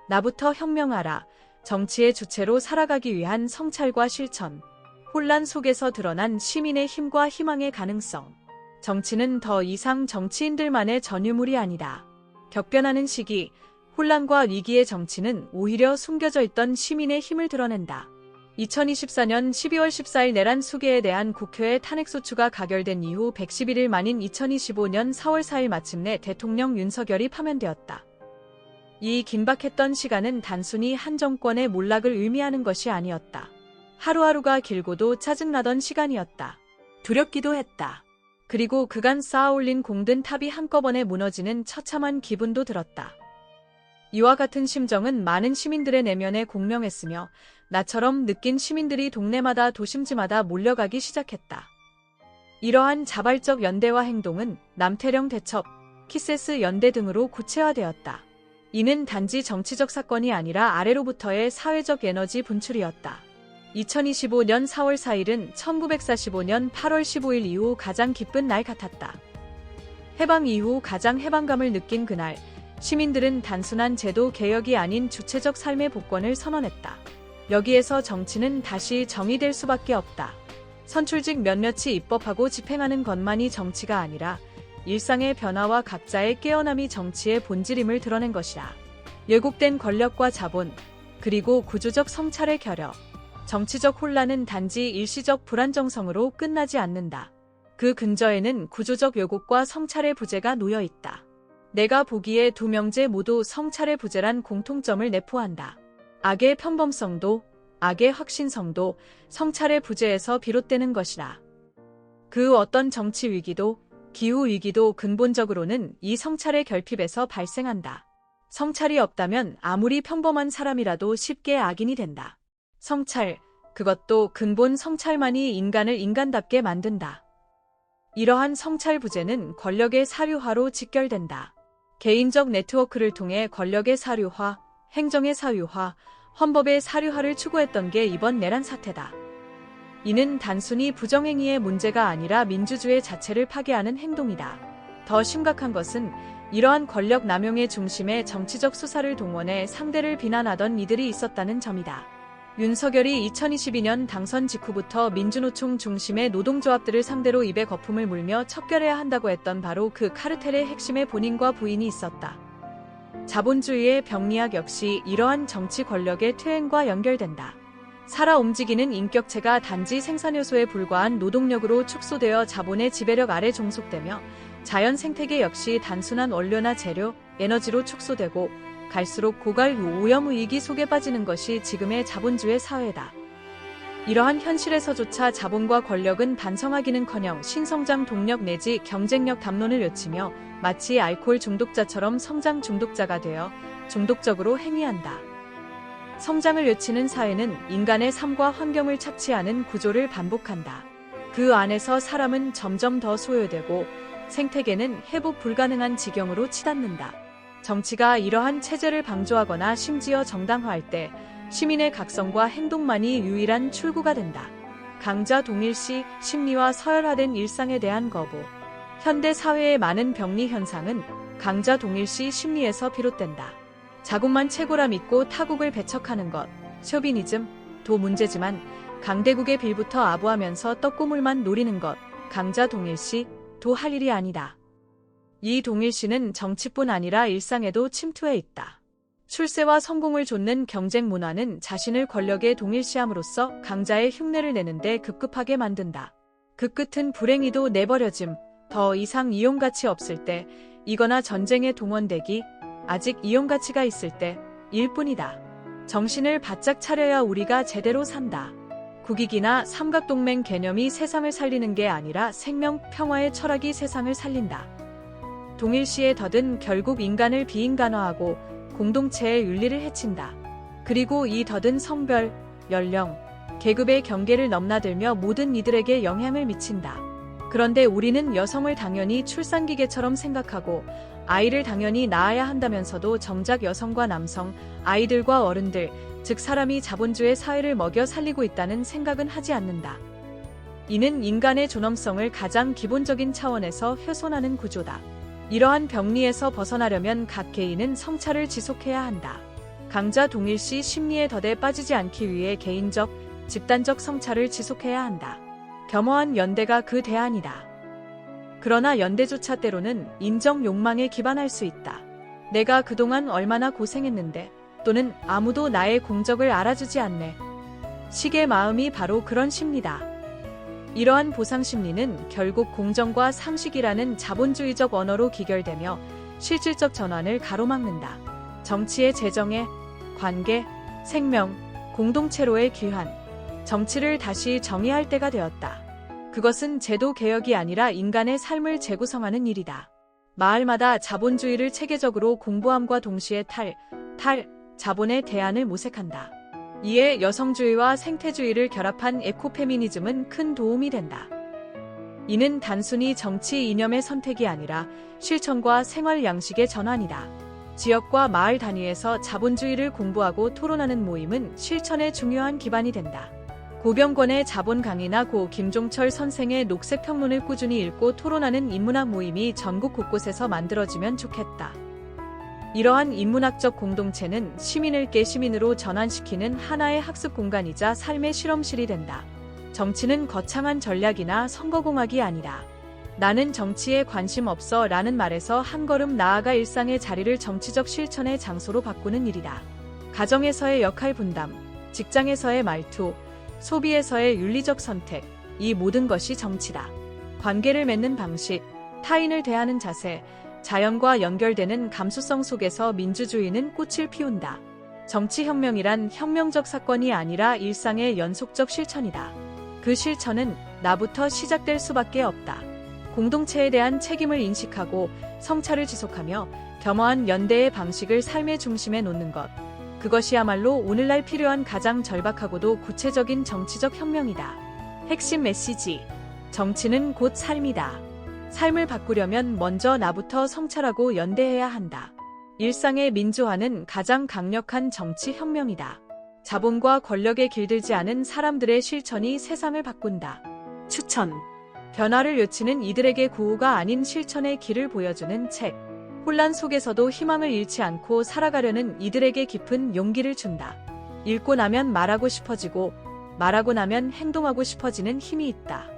나부터 혁명하라. 정치의 주체로 살아가기 위한 성찰과 실천. 혼란 속에서 드러난 시민의 힘과 희망의 가능성. 정치는 더 이상 정치인들만의 전유물이 아니다. 격변하는 시기, 혼란과 위기의 정치는 오히려 숨겨져 있던 시민의 힘을 드러낸다. 2024년 12월 14일 내란 수계에 대한 국회의 탄핵소추가 가결된 이후 111일 만인 2025년 4월 4일 마침내 대통령 윤석열이 파면되었다. 이 긴박했던 시간은 단순히 한 정권의 몰락을 의미하는 것이 아니었다. 하루하루가 길고도 짜증나던 시간이었다. 두렵기도 했다. 그리고 그간 쌓아올린 공든 탑이 한꺼번에 무너지는 처참한 기분도 들었다. 이와 같은 심정은 많은 시민들의 내면에 공명했으며 나처럼 느낀 시민들이 동네마다 도심지마다 몰려가기 시작했다. 이러한 자발적 연대와 행동은 남태령 대첩, 키세스 연대 등으로 구체화되었다. 이는 단지 정치적 사건이 아니라 아래로부터의 사회적 에너지 분출이었다. 2025년 4월 4일은 1945년 8월 15일 이후 가장 기쁜 날 같았다. 해방 이후 가장 해방감을 느낀 그날, 시민들은 단순한 제도 개혁이 아닌 주체적 삶의 복권을 선언했다. 여기에서 정치는 다시 정의될 수밖에 없다. 선출직 몇몇이 입법하고 집행하는 것만이 정치가 아니라 일상의 변화와 각자의 깨어남이 정치의 본질임을 드러낸 것이다. 왜곡된 권력과 자본, 그리고 구조적 성찰의 결여. 정치적 혼란은 단지 일시적 불안정성으로 끝나지 않는다. 그 근저에는 구조적 왜곡과 성찰의 부재가 놓여 있다. 내가 보기에 두 명제 모두 성찰의 부재란 공통점을 내포한다. 악의 편범성도, 악의 확신성도 성찰의 부재에서 비롯되는 것이다. 그 어떤 정치 위기도, 기후 위기도 근본적으로는 이 성찰의 결핍에서 발생한다. 성찰이 없다면 아무리 평범한 사람이라도 쉽게 악인이 된다. 성찰, 그것도 근본 성찰만이 인간을 인간답게 만든다. 이러한 성찰 부재는 권력의 사유화로 직결된다. 개인적 네트워크를 통해 권력의 사유화, 행정의 사유화, 헌법의 사유화를 추구했던 게 이번 내란 사태다. 이는 단순히 부정행위의 문제가 아니라 민주주의 자체를 파괴하는 행동이다. 더 심각한 것은 이러한 권력 남용의 중심에 정치적 수사를 동원해 상대를 비난하던 이들이 있었다는 점이다. 윤석열이 2022년 당선 직후부터 민주노총 중심의 노동조합들을 상대로 입에 거품을 물며 척결해야 한다고 했던 바로 그 카르텔의 핵심에 본인과 부인이 있었다. 자본주의의 병리학 역시 이러한 정치 권력의 퇴행과 연결된다. 살아 움직이는 인격체가 단지 생산요소에 불과한 노동력으로 축소되어 자본의 지배력 아래 종속되며 자연 생태계 역시 단순한 원료나 재료, 에너지로 축소되고 갈수록 고갈 오염 위기 속에 빠지는 것이 지금의 자본주의 사회다. 이러한 현실에서조차 자본과 권력은 반성하기는커녕 신성장 동력 내지 경쟁력 담론을 외치며 마치 알코올 중독자처럼 성장 중독자가 되어 중독적으로 행위한다. 성장을 외치는 사회는 인간의 삶과 환경을 착취하는 구조를 반복한다. 그 안에서 사람은 점점 더 소요되고 생태계는 회복 불가능한 지경으로 치닫는다. 정치가 이러한 체제를 방조하거나 심지어 정당화할 때 시민의 각성과 행동만이 유일한 출구가 된다. 강자 동일시 심리와 서열화된 일상에 대한 거부. 현대 사회의 많은 병리 현상은 강자 동일시 심리에서 비롯된다. 자국만 최고라 믿고 타국을 배척하는 것, 쇼비니즘도 문제지만 강대국의 빌부터 아부하면서 떡고물만 노리는 것, 강자 동일시도 할 일이 아니다. 이 동일시는 정치뿐 아니라 일상에도 침투해 있다. 출세와 성공을 좇는 경쟁 문화는 자신을 권력에 동일시함으로써 강자의 흉내를 내는데 급급하게 만든다. 그 끝은 불행히도 내버려짐, 더 이상 이용 가치 없을 때, 이거나 전쟁에 동원되기, 아직 이용 가치가 있을 때, 일 뿐이다. 정신을 바짝 차려야 우리가 제대로 산다. 국익이나 삼각동맹 개념이 세상을 살리는 게 아니라 생명, 평화의 철학이 세상을 살린다. 동일시의 덫은 결국 인간을 비인간화하고 공동체의 윤리를 해친다. 그리고 이 덫은 성별, 연령, 계급의 경계를 넘나들며 모든 이들에게 영향을 미친다. 그런데 우리는 여성을 당연히 출산기계처럼 생각하고 아이를 당연히 낳아야 한다면서도 정작 여성과 남성, 아이들과 어른들, 즉 사람이 자본주의 사회를 먹여 살리고 있다는 생각은 하지 않는다. 이는 인간의 존엄성을 가장 기본적인 차원에서 훼손하는 구조다. 이러한 병리에서 벗어나려면 각 개인은 성찰을 지속해야 한다. 강자 동일시 심리의 덫에 빠지지 않기 위해 개인적, 집단적 성찰을 지속해야 한다. 겸허한 연대가 그 대안이다. 그러나 연대조차 때로는 인정 욕망에 기반할 수 있다. 내가 그동안 얼마나 고생했는데, 또는 아무도 나의 공적을 알아주지 않네. 식의 마음이 바로 그런 심리다. 이러한 보상 심리는 결국 공정과 상식이라는 자본주의적 언어로 기결되며 실질적 전환을 가로막는다. 정치의 재정에, 관계, 생명, 공동체로의 귀환. 정치를 다시 정의할 때가 되었다. 그것은 제도 개혁이 아니라 인간의 삶을 재구성하는 일이다. 마을마다 자본주의를 체계적으로 공부함과 동시에 자본의 대안을 모색한다. 이에 여성주의와 생태주의를 결합한 에코페미니즘은 큰 도움이 된다. 이는 단순히 정치 이념의 선택이 아니라 실천과 생활 양식의 전환이다. 지역과 마을 단위에서 자본주의를 공부하고 토론하는 모임은 실천의 중요한 기반이 된다. 고병권의 자본 강의나 고 김종철 선생의 녹색 평론을 꾸준히 읽고 토론하는 인문학 모임이 전국 곳곳에서 만들어지면 좋겠다. 이러한 인문학적 공동체는 시민을 깨시민으로 전환시키는 하나의 학습 공간이자 삶의 실험실이 된다. 정치는 거창한 전략이나 선거공학이 아니라 나는 정치에 관심 없어 라는 말에서 한 걸음 나아가 일상의 자리를 정치적 실천의 장소로 바꾸는 일이다. 가정에서의 역할 분담, 직장에서의 말투, 소비에서의 윤리적 선택, 이 모든 것이 정치다. 관계를 맺는 방식, 타인을 대하는 자세, 자연과 연결되는 감수성 속에서 민주주의는 꽃을 피운다. 정치혁명이란 혁명적 사건이 아니라 일상의 연속적 실천이다. 그 실천은 나부터 시작될 수밖에 없다. 공동체에 대한 책임을 인식하고 성찰을 지속하며 겸허한 연대의 방식을 삶의 중심에 놓는 것. 그것이야말로 오늘날 필요한 가장 절박하고도 구체적인 정치적 혁명이다. 핵심 메시지. 정치는 곧 삶이다. 삶을 바꾸려면 먼저 나부터 성찰하고 연대해야 한다. 일상의 민주화는 가장 강력한 정치 혁명이다. 자본과 권력에 길들지 않은 사람들의 실천이 세상을 바꾼다. 추천. 변화를 외치는 이들에게 구호가 아닌 실천의 길을 보여주는 책. 혼란 속에서도 희망을 잃지 않고 살아가려는 이들에게 깊은 용기를 준다. 읽고 나면 말하고 싶어지고, 말하고 나면 행동하고 싶어지는 힘이 있다.